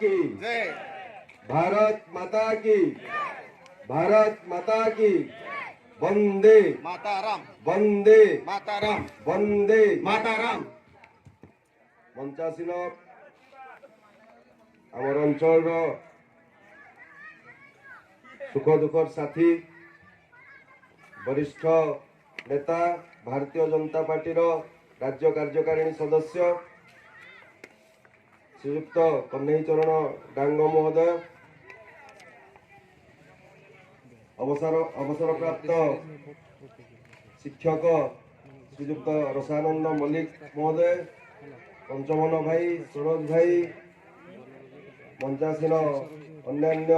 की भारत माता की भारत माता की वंदे माताराम वंदे माताराम वंदे माताराम। मंचासीन आमर अंचल सुख दुखर साथी वरिष्ठ नेता भारतीय जनता पार्टी राज्य कार्यकारिणी सदस्य श्रीयुक्त कन्हई चरण डांग महोदय, अवसर प्राप्त शिक्षक श्रीयुक्त रसानंद मल्लिक महोदय, पंचमन भाई, सरोज भाई, मंचासीन अन्यान्य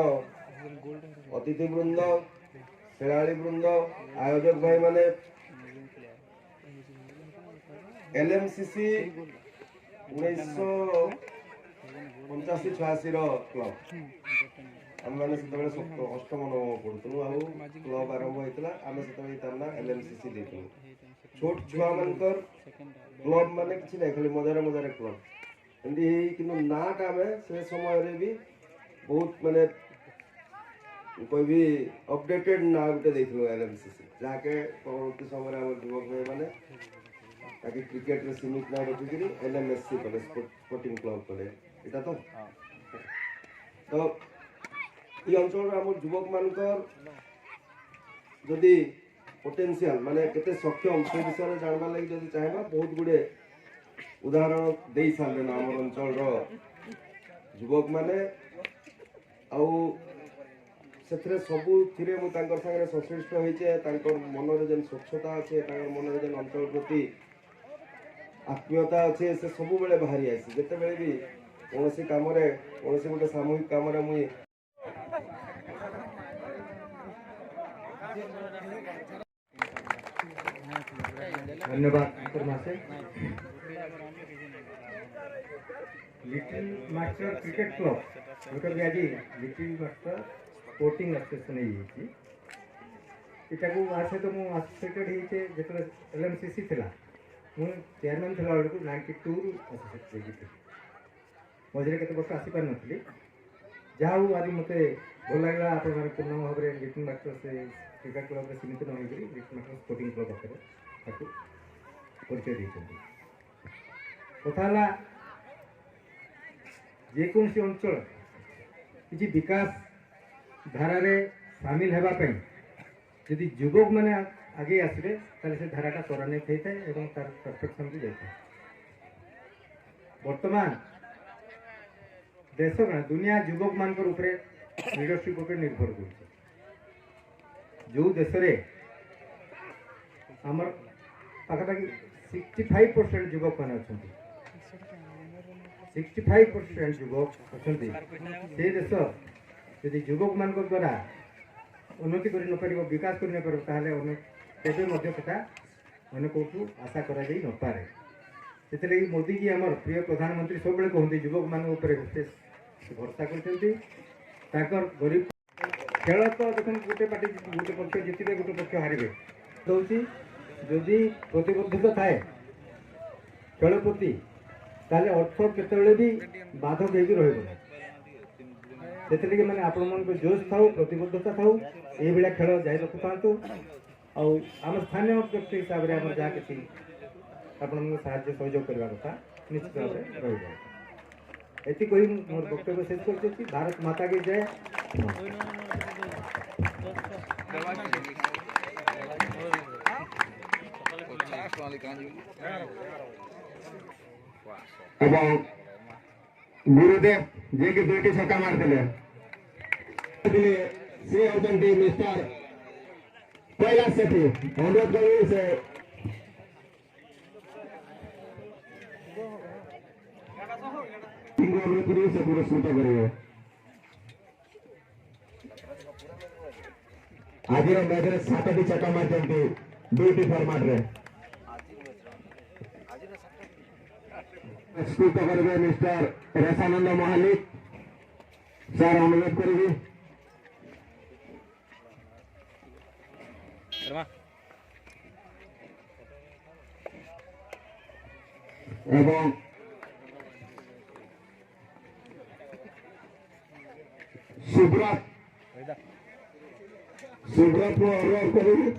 अतिथि वृंद, खेलाड़ी वृंद, आयोजक भाई माने, एलएमसीसी 1985-86 क्लब आम मैंने अष्टम नवम पढ़ुलु आ क्लब आरंभ होता आम से एलएमसीसी देलु छोट छुआ मानकर क्लब माने कि ना खाली मजार मजार क्लब एमती कि नाटा आम से समय भी बहुत माने कह अपडेटेड ना गोटे देलु एलएमसीसी जहाँके परवर्ती समय आम युवक भाई मैंने ताकि क्रिकेट रे सीमित ना रखिक एलएमएससी कले स्पोर्टिंग क्लब कले इटा तो ये अंचल आम युवक मानकर जदि पोटेंशियल माने केते सक्षम से विषय जानवा लगी जदि चाहेबा बहुत गुडे उदाहरण दे सारे आम अंचल युवक माने आउ से सबु संगे संश्लिष्ट होइछे मन जेन स्वच्छता अच्छे मन जेन अंचल प्रति आत्मीयता अच्छे से सबु बेले बाहरी आसी जिते बेले भी कौन कम कौन गोटे सामूहिक कम मुई धन्यवाद लिटिल मास्टर क्रिकेट क्लब जोटा भी आज लिटिल मास्टर स्पोर्टिंग एसोसिएशन ये सहित मुझे एसोसिएटेड होते जो एलएमसीसी थिला मु चेयरमैन थिला बेलू 92 एसोसिएटेड मझे केते वर्ष आसी पार नथली जहाँ आज मत भल लगे आप पूर्ण भाव में लिटिल मास्टर से क्रिकेट क्लब में सीमित न होकर लिटिल मास्टर स्पोर्टिंग क्लब पाखे परिचय देते कथा जेकोसी अंचल किसी विकास धारा सामिल होगापी यदि युवक मैंने आगे आसवे से धाराटा त्वरान्वित होता है और तार परफेक्शन भी जाता है। बर्तमान देश का दुनिया युवक मान लीडरशिप उपर निर्भर कर जो देश आमर पाखापाखि 65% युवक मैंने अच्छा 65% युवक अच्छा से देश यदि युवक मान द्वारा उन्नति कर विकास करता अन्य कौटू आशा करा जाई न पारे से मोदी जी आम प्रिय प्रधानमंत्री सब कहते युवक मान विशेष भरसा कर गरीब खेल तो देखो गोटे पार्टी गोटे पक्ष जितने गोटे पक्ष हारे दूसरी जदि प्रतिबद्धता थाए खेल प्रति ताले अर्थ केतबेले भी बाधक होगी रही से मैंने आपण मन जोश थाऊ प्रतिबद्धता थाऊ ये खेल जारी रखु था आम स्थानीय व्यक्ति हिसाब से आम जहाँ किसी आपण साहाଯ୍य सहयोग करने कथा निश्चित भाव में रही जाए ये कही मोर वक्तव्य शेष कर भारत माता की जय। এবং গুরুদেব যে কি দুইটি ছক্কা মারଥିଲେ ସେ ହେଉଛନ୍ତି ମିଷ୍ଟର କୈଳାସ ସେଠୀ। ଅନୁରୋଧ କରିବି ସେ ଅନୁରୋଧ କରିବି ସେ ପୁରସ୍କୃତ କରିବେ। ଆଜିର ମ୍ୟାଚରେ 7ଟି ଛକା ମାରିଛନ୍ତି 2ଟି ଫର୍ମାଟରେ। पुरस्कृत करेंगे मिस्टर रसानंद महालिक सर अनुरोध करेंगे। एवं सुब्रत को अनुरोध करेंगे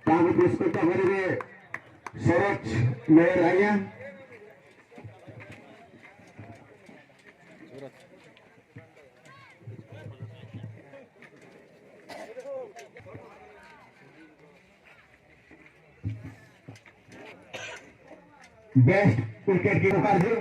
पुरस्कृत करेंगे सरोज मेयर आज्ञा। बेस्ट विकेट कीपर जी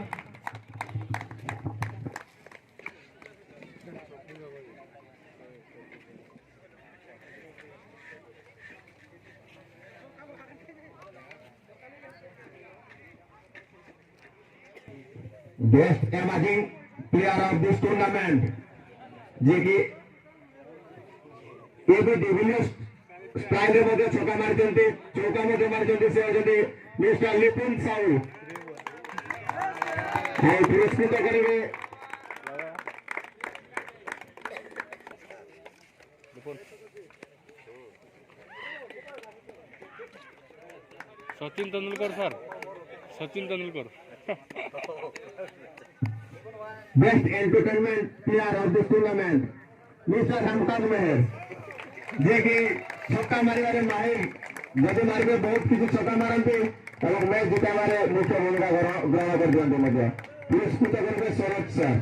best emerging player of this tournament जे कि एबी डिविलियर्स स्टाइल रे मध्ये छक्का मारचंती चौका मध्ये मारचंती से होजंती मिस्टर लिपुन साहू हे पुरस्कृत करेंगे Sachin Tendulkar sir Sachin Tendulkar best entertainment player of this tournament mister हमताज मेहर जे कि छक्का मारिबारे माहिर जदि मारिबे बहुत किसी छक्का मारती और मैच जिताबारे मुख्य भूमिका ग्रहण कर दियंते मध्य पुरस्कृत करेंगे सरोज सर।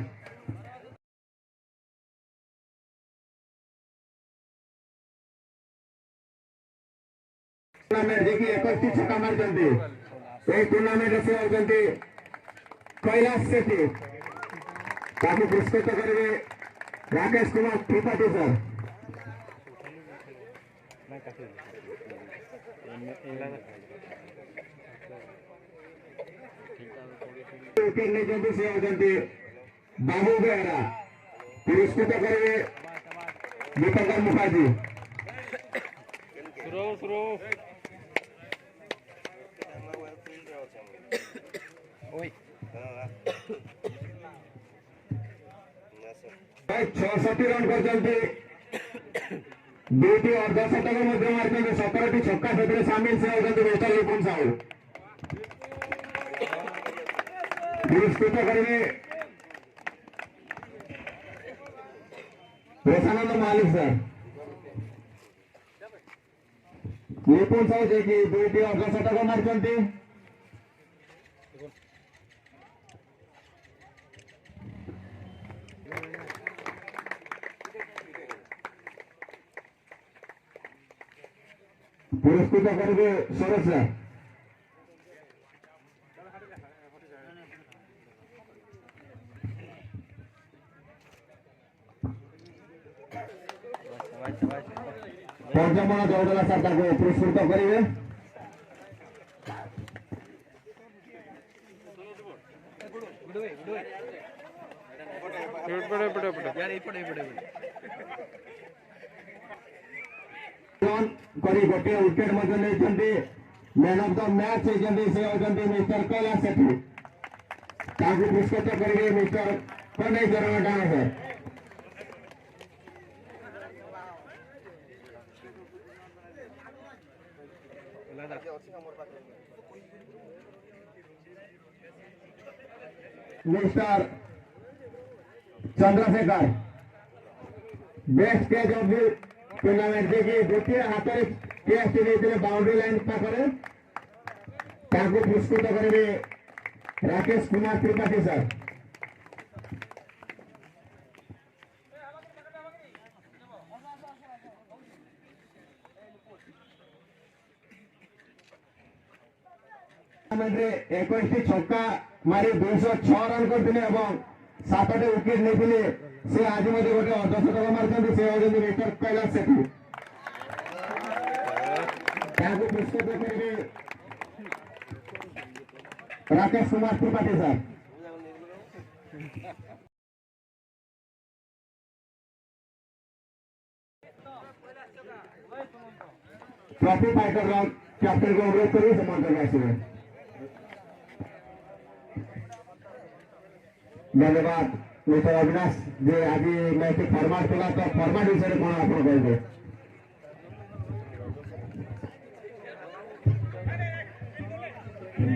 टूर्नामेंट जे कि 21 छक्का मारचंती ए टूर्नामेंट से होचंती कैलाश सेठी ताकि पुरस्कृत करेंगे राकेश कुमार त्रिपाठी सर। विकेट लेते से होचंती बाबू बेहरा पुरस्कृत करेंगे दीपंकर मुखर्जी। छठी रन कर 2टी अर्धशतक मार्च 17टी छक्का से सामिल से होती मिस्टर लिपुन साहू पुरस्कृत करेंगे रसानंद मालिक सर। लिपुन साहू जे कि 2टी अर्धशतक मार्चंती पुरस्कृत करेंगे सरोज सर। पंचमण चौदला सर पुरस्कृत करेंगे। କରି ଗୋଟିଏ ୱିକେଟ ମଧ୍ୟ ନେଇଛନ୍ତି। ମ୍ୟାନ୍ ଅଫ୍ ଦ ମ୍ୟାଚ୍ ହେଇଛନ୍ତି ସେ ହେଉଛନ୍ତି ମିଷ୍ଟର କୈଳାସ ସେଠୀ। ତାଙ୍କୁ ପୁରସ୍କୃତ କରିବେ mister Kanhei Charan Dan sir. Mister Chandrashekhar best catch of the tournament जे गोटे हाथ में कैच देते बाउंड्री लाइन पाखे पुरस्कृत करेंगे राकेश कुमार त्रिपाठी सर। एक छक्का मारी 206 रन करते 7टे विकेट नहीं से आज गोटे अर्धशतक मार्च से होती मिस्टर कैलाश सेठी। पुरस्कृत करेंगे Rakesh Kumar Tripathi sir. Trophy fighter captain को अनुरोध करिए सम्मान आसिए। धन्यवाद मिस्टर अविनाश जे आज मैच फॉर्मेट थी तो फॉर्मेट विषय कौन आप कहे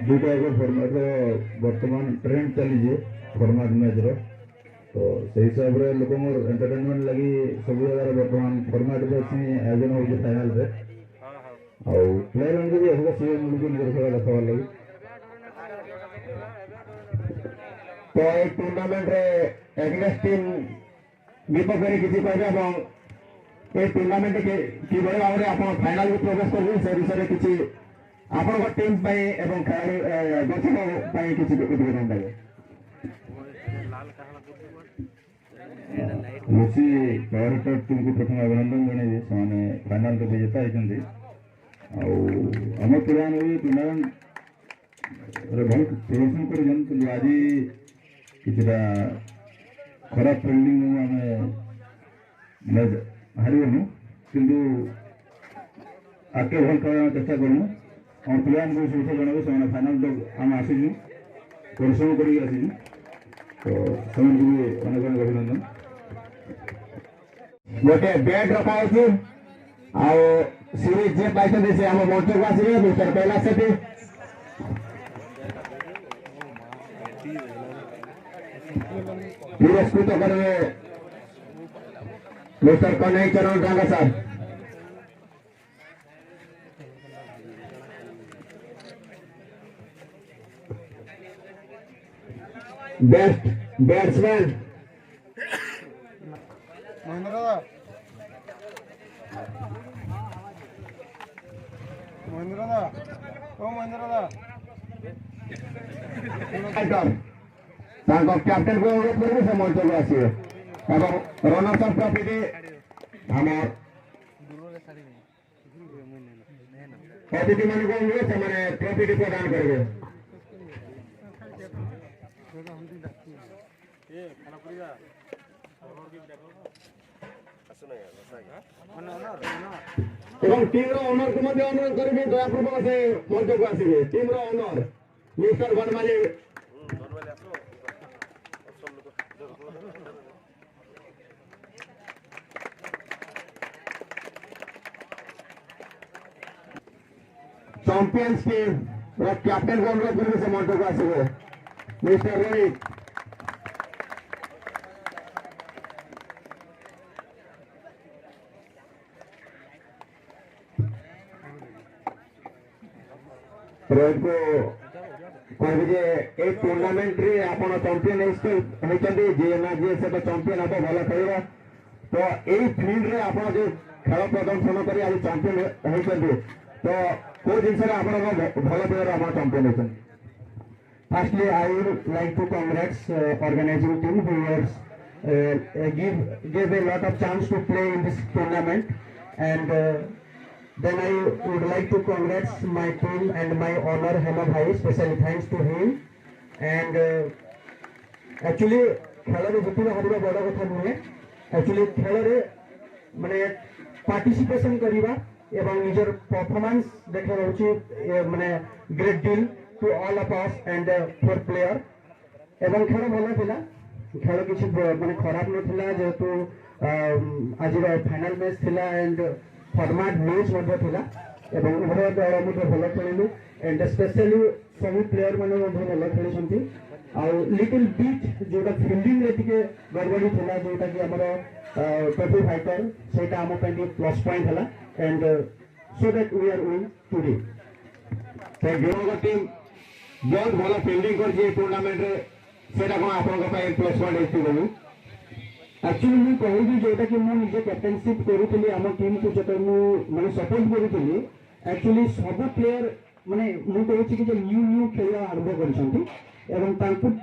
दुटा एक फॉर्मेट बर्तमान ट्रेंड चली फॉर्मेट मैच रो तो से हिसाब से लोक एंटरटेनमेंट लगी सब जगह बर्तमान फॉर्मेट आयोजन हो फाइनल रे प्लेयर मान भी अधिक सी मिलकर निज खेल देखार लगी तो एक टूर्नामेंट रे एग्नेस्ट टीम विपक्ष में किसी कहे टूर्नामेंट कि भाव में आप फाइनाल को प्रवेश करेंगे से विषय किसी आपण टीम एवं दर्शक किसी उद्घाटन देंगे। लुसी पावर हिटर टीम को प्रथम अभिनंदन जन से फाइनाल को विजेता होती आम पुराण भी टूर्नामेंट बहुत प्रदर्शन कर आज किसी खराब फिल्डिंग आम हारनु किंतु आगे भल खेल चेष्टा करूँ आम प्लेयर को सब जनबे से फाइनाल तक आम आसीचु परिश्रम कर तो से अनेक अनेक अभिनंदन। गोटे बैट रखा सीरीज जे पाई से आम मंच को आसवे मिस्टर कैलाश सेठी। पुरस्कृत करेंगे मिस्टर कन्हैया चरण डांगा साहब। बेस्ट बैट्समैन कैप्टन को अनुरोध करेंगे से मंच को आसिए रनर्स अफ ट्रॉफी आम अतिथि मान को अनुरोध से ट्रॉफी प्रदान करेंगे। टीम ओनर को अनुरोध करेंगे दयापूर्वक से मंच को आसवे team owner mister Banamali champions team captain को अनुरोध करेंगे से मंच को आसवे मिस्टर रोहित। रोहित को कहे एक टूर्नामेंट रे आपण चैंपियन होती जी ना जी से चैंपियन हम भल खेल तो यही फील्ड रे आप जो खेल प्रदर्शन कर आज चैंपियन होती तो कौ जिन भल प्लेयर आप चैंपियन होती। Firstly, I would like to congratulate organizing team who has gave a lot of chance to play in this tournament, and then I would like to congratulate my team and my owner Hema Bhai. Special thanks to him, and actually खेल जितना हारिबा बड़ कथा नुहे actually खेल माने participation करवा एवं निजर परफॉर्मेंस देखा रोचे माने great deal to all of us and for player एवं खेल भल थिला खेल किसी माने खराब नथिला जेहेतु आज फाइनल मैच थिला एंड फॉर्मेट मैच मध्ये थिला एवं उभय दल मध्ये भल खेलिलु एंड स्पेशली सभी प्लेयर माने मध्ये भल खेलिसंती आउ लिटिल बिट जोटा फील्डिंग रे टिके गड़बड़ी थिला जोटा कि हमर ट्रॉफी फाइटर सेटा हम पे प्लस पॉइंट हला and so that we are win today तो गिरोगा टीम बहुत भल फील्डिंग कर टूर्नामेंट रे सेटा कोन आपन को प्लस पॉइंट एथि बोलू एक्चुअली मुझे कहबी जोटा कि मुझे निजे कैप्टेनशिप करूली आम टीम को जो मैं सपोर्ट करूली एक्चुअली सब प्लेयर माने मुझे कहूँ कि न्यू न्यू खेल आरंभ कर एवं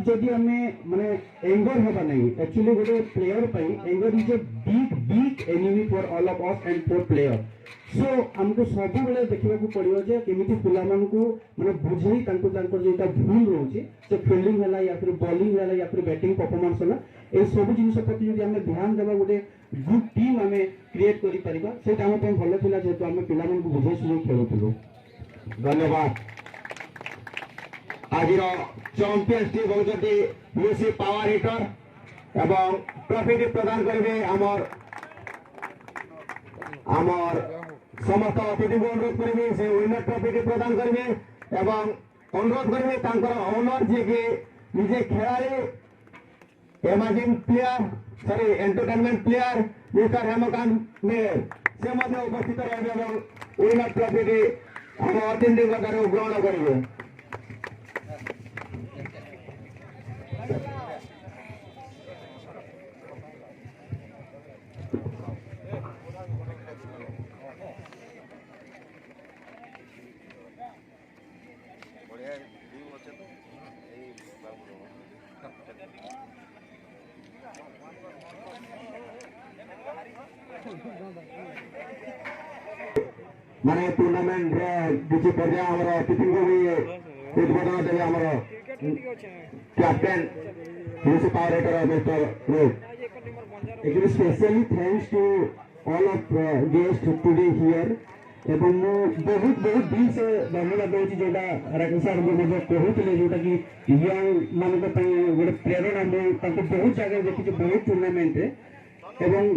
जदि आम माने एंगर हवा नहीं एक्चुअली गोटे player anger is a big big enemy for all of us and for player so आमको सब बेले देखा पड़ो जे केमिति पिला मानकू माने बुझेई तांको जेटा भूल रोचे से फील्डिंग है या फिर बॉलिंग है या फिर बैटिंग परफॉर्मेंस है ए सब जिनिस प्रति जदि आम ध्यान देवा गोटे गुड टीम आम क्रिएट करि परिबा सेटा हम पे भलो थिला जेतु आम पिला मानकू बुझेई सुझेई खेलुथिलु धन्यवाद आज चैंपियंस टीम होती यूसी पावर हिटर एवं ट्रॉफी प्रदान करेंगे आमर समस्त अतिथि को अनुरोध करेंगे से विनर ट्रॉफी प्रदान करेंगे एवं अनुरोध करेंगे ओनर जी के निजे खिलाड़ी imagine player sorry entertainment player mister Hemkant mayor से उपस्थित रहे विनर ट्रॉफी हम अतिथि ग्रहण करेंगे माने टूर्नामेंट किसी पर्याय हमारा अतिथि को भी उद्बोधन देवे हमारा कैप्टन यूसी power hitter mister Rohit actually specially thanks to all of guest today here एवं बहुत बहुत दिन से धन्यवाद दूसरी जोटा राकेश सर मुझे कहते जोटा कि यंग मान गोटे प्रेरणा मुझे बहुत जगह देखी बहुत टूर्नामेंट एवं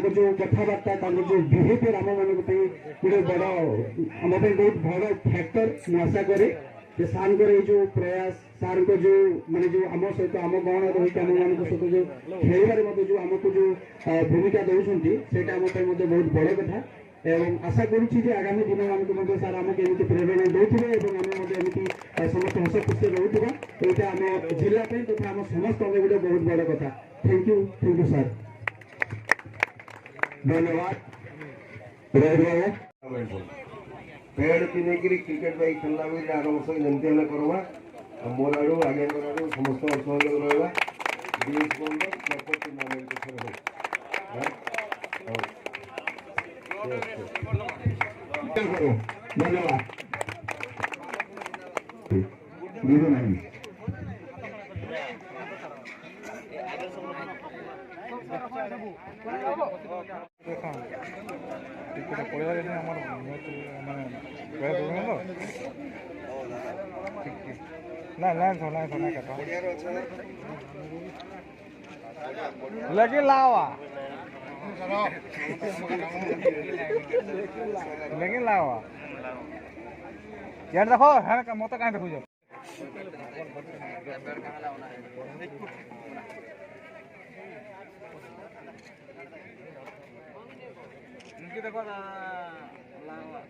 जो कथबार्ता जो बिहेवियर आम मान गोटे बड़ आम बहुत बड़ फैक्टर मुझे आशा करे सार जो प्रयास सार जो माने जो आम सहित आम गण रही आम मान सहित जो खेल जो आमको जो भूमिका दौरान से बहुत बड़ कथा एवं आशा करुच्ची आगामी दिन मानक सार आम केमी प्रेरणा देते आमती समस्त हस खुशी रोकवा यहाँ आम जिलापी तथा आम समस्त गोटे बहुत बड़ कथा थैंक यू सर धन्यवाद पेड़ की नहीं क्रिकेट भाई खेलना भी आर वर्ष जमती है करवा मोर आड़ू आगे आड़ू समस्त सहयोग रहा प्रॉपर टूर्नामेंट धन्यवाद लेकिन लावा लेकिन लावा यार देखो है मत कहीं देखो देखो लावा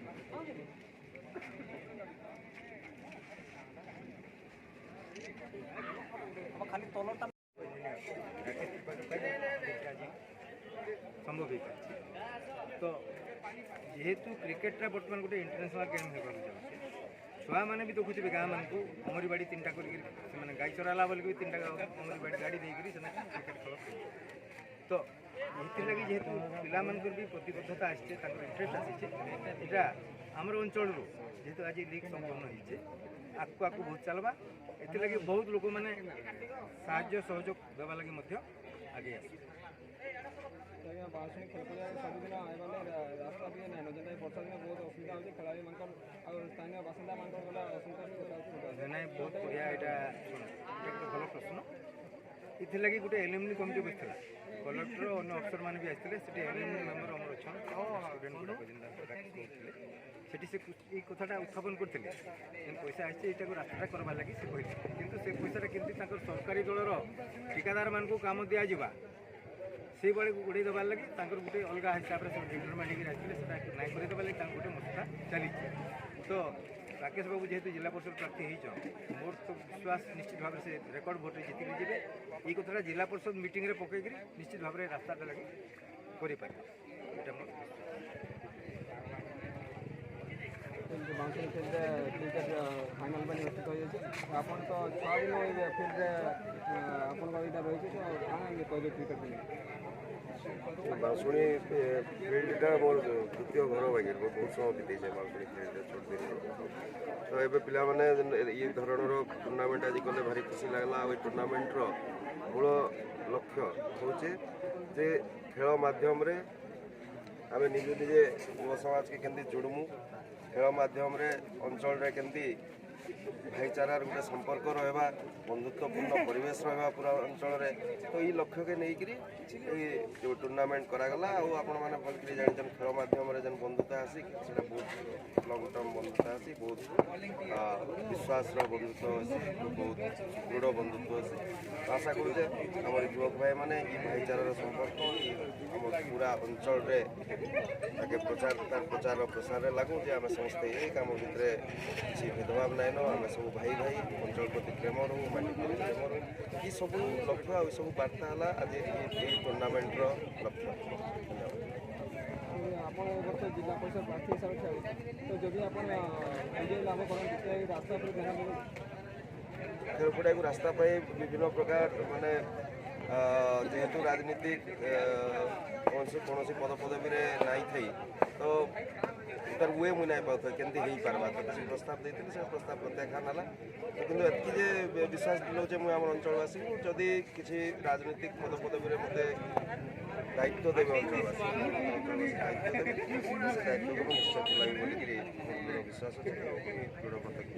खाली तलटा संभव हो तो जेहेतु क्रिकेट बर्तमान गोटे इंटरनेशनल गेम होगा छुआ मैंने भी देखुवे गाँ मानक अमरी बाड़ी तीन टा कर गाई चराला बोल भी तीन टा अमरी बाड़ी गाड़ी देकर क्रिकेट खेल तो ये जेहेतु पिला भी प्रतिबद्धता आसचे इंटरेस्ट आसी यहाँ आमर अंचल जेहेतु आज लीग संपन्न आगू आगू बहुत चलवा एथिलागि बहुत लोक मैंने साहाय्य सहयोग देवा लगी आगे आस ଆଜ୍ଞା ବାଉଁଶୁଣୀ ଖେଳପଡ଼ିଆରେ ସବୁଦିନ ଆଇବାଲେ ରାସ୍ତା ଟିକେ ନାଇଁ ଯେନ୍ତା ବର୍ଷା ଦିନେ ବହୁତ ଅସୁବିଧା ହେଉଛି ଖେଳାଳି ମାନଙ୍କର ଆଉ ସ୍ଥାନୀୟ ବାସିନ୍ଦା ମାନଙ୍କର ଗଲା ଅସୁବିଧା ନାଇଁ ବହୁତ ବଢ଼ିଆ ଏଇଟା ଶୁଣ ଏଇଟା ଗୋଟେ ଭଲ ପ୍ରଶ୍ନ ଏଥିଲାଗି ଗୋଟେ ଏଲୁମିନି କମିଟି ବସିଥିଲା କଲେକ୍ଟର ଅନ୍ୟ ଅଫିସର ମାନେ ବି ଆସିଥିଲେ ସେଠି ଏଲୁମିନି ମେମ୍ବର ଆମର ଅଛନ୍ତି ଷ୍ଟୁଡେଣ୍ଟ ଗୁଡ଼ାକ ଯେନ୍ତା କରୁଥିଲେ ସେଠି ସେ ଏଇ କଥାଟା ଉତ୍ଥାପନ କରିଥିଲେ ଯେନ୍ ପଇସା ଆସିଛି ଏଇଟାକୁ ରାସ୍ତାଟା କରବାର ଲାଗି ସେ କହିଥିଲେ କିନ୍ତୁ ସେ ପଇସାଟା କେମିତି ତାଙ୍କର ସରକାରୀ ଦଳର ଠିକାଦାରମାନଙ୍କୁ କାମ ଦିଆଯିବା ସେଇଭଳି ଉଡ଼େଇ ଦେବାର ଲାଗି ତାଙ୍କର ଗୋଟେ ଅଲଗା ହିସାବରେ ସେ ଡିପ୍ଲୋମା ହେଇକି ଆସିଥିଲେ ସେଟା ନାଇଁ କରି ଦେବାର ଲାଗି ତାଙ୍କ ଗୋଟେ ମସଲା ଚାଲିଛି ତ ରାକେଶ ବାବୁ ଯେହେତୁ ଜିଲ୍ଲା ପରିଷଦ ପ୍ରାର୍ଥୀ ହେଇଛନ୍ ମୋର ତ ବିଶ୍ୱାସ ନିଶ୍ଚିତ ଭାବରେ ସେ ରେକର୍ଡ ଭୋଟ୍ରେ ଜିତିକି ଯିବେ ଏଇ କଥାଟା ଜିଲ୍ଲା ପରିଷଦ ମିଟିଂରେ ପକେଇକିରି ନିଶ୍ଚିତ ଭାବରେ ରାସ୍ତାଟା ଲାଗି କରିପାରିବେ ଏଇଟା ମୋର ବାଉଁଶୁଣୀ ଫିଲ୍ଡରେ କ୍ରିକେଟ୍ ଫାଇନାଲ୍ ପାଇଁ ନିଶ୍ଚିତ ହୋଇଯାଇଛି ଆପଣ ତ 6 ଦିନ ଏଇ ଫିଲ୍ଡରେ ଆପଣଙ୍କ ଏଇଟା ରହିଛି ତ କାଣା କହିବେ କ୍ରିକେଟ୍ ପାଇଁ ବାଉଁଶୁଣୀ ଫିଲ୍ଡଟା ମୋର ଦ୍ୱିତୀୟ ଘର ବାଗିର ମୁଁ ବହୁତ ସମୟ ବିତେଇଛେ ବାଉଁଶୁଣୀ ଫିଲ୍ଡରେ ଛୋଟ ଦିନରୁ ତ ଏବେ ପିଲାମାନେ ଏ ଧରଣର ଟୁର୍ଣ୍ଣାମେଣ୍ଟ ଆଜି କଲେ ଭାରି ଖୁସି ଲାଗିଲା ଆଉ ଏ ଟୁର୍ଣ୍ଣାମେଣ୍ଟର ମୂଳ ଲକ୍ଷ୍ୟ ହେଉଛି ଯେ ଖେଳ ମାଧ୍ୟମରେ ଆମେ ନିଜେ ନିଜେ ଯୁବ ସମାଜକେ କେମିତି ଯୋଡ଼ମୁ ଖେଳ ମାଧ୍ୟମରେ ଅଞ୍ଚଳରେ କେମିତି ଭାଇଚାରାର ଗୋଟେ ସମ୍ପର୍କ ରହିବା ବନ୍ଧୁତ୍ୱପୂର୍ଣ୍ଣ ପରିବେଶ ରହିବା ପୁରା ଅଞ୍ଚଳରେ ତ ଏଇ ଲକ୍ଷ୍ୟକେ ନେଇକିରି ଏଇ ଯେଉଁ ଟୁର୍ଣ୍ଣାମେଣ୍ଟ କରାଗଲା ଆଉ ଆପଣମାନେ ଭଲକରି ଜାଣିଛନ୍ ଖେଳ ମାଧ୍ୟମରେ ଯେନ୍ ବନ୍ଧୁତା ଆସି ସେଟା ବହୁତ ଲଙ୍ଗ ଟର୍ମ ବନ୍ଧୁତା ଆସି ବହୁତ ବିଶ୍ୱାସର ବନ୍ଧୁତ୍ୱ ଅଛି ବହୁତ ଦୃଢ଼ ବନ୍ଧୁତ୍ୱ ଅଛି ଆଶା କରୁଛେ ଆମର ଯୁବକ ଭାଇମାନେ ଏଇ ଭାଇଚାରାର ସମ୍ପର୍କ ଆମ ପୁରା ଅଞ୍ଚଳରେ ତାକେ ପ୍ରଚାର ପ୍ରସାରରେ ଲାଗୁ ଯେ ଆମେ ସମସ୍ତେ ଏକ ଆମ ଭିତରେ କିଛି ଭେଦଭାବ ନାଇଁନ ଆମେ ସବୁ ଭାଇ ଭାଇ ଅଞ୍ଚଳ ପ୍ରତି ପ୍ରେମ ରହୁ ମାଟି ପ୍ରତି ପ୍ରେମ ରହୁ ଏ ସବୁ ଲକ୍ଷ୍ୟ ଆଉ ସବୁ ବାର୍ତ୍ତା ହେଲା ଆଜି ଏଇ ଟୁର୍ଣ୍ଣାମେଣ୍ଟର ଲକ୍ଷ୍ୟ ଆପଣ ଏ ବର୍ଷ ଜିଲ୍ଲା ପରିଷଦ ପ୍ରାର୍ଥୀ ହିସାବରେ ଖେଳିବେ ତ ଯଦି ଆପଣ ବିଜୟ ଲାଭ କରନ୍ତି ତ ଏଇ ରାସ୍ତା ଉପରେ ଧ୍ୟାନ ଦେବେ ଖେଳପଡ଼ିଆକୁ ରାସ୍ତା ପାଇଁ ବିଭିନ୍ନ ପ୍ରକାର ମାନେ ଯେହେତୁ ରାଜନୀତି କୌଣସି ପଦପଦବୀରେ ନାଇଁ ଥାଇ ତ ତାର ୱେ ମୁଇଁ ନାଇଁ ପାଉଥାଏ କେମିତି ହେଇପାରବା ତ କିଛି ପ୍ରସ୍ତାବ ଦେଇଥିଲି ସେ ପ୍ରସ୍ତାବ ପ୍ରତ୍ୟାଖ୍ୟାନ ହେଲା କିନ୍ତୁ ଏତିକି ଯେ ବିଶ୍ୱାସ ଦିଲଉଛେ ମୁଇଁ ଆମର ଅଞ୍ଚଳବାସୀକୁ ଯଦି କିଛି ରାଜନୈତିକ ପଦପଦବୀରେ ମୋତେ ଦାୟିତ୍ୱ ଦେବେ ଅଞ୍ଚଳବାସୀ ଦାୟିତ୍ୱ ଦେବେ ସେ ଦାୟିତ୍ୱକୁ ମୁଁ ନିଶ୍ଚୟ ତୁଲାଇବି ବୋଲିକିରି ମୋର ଦୃଢ଼ ବିଶ୍ୱାସ ଅଛି ଦୃଢ଼ ପ୍ରତିଜ୍ଞ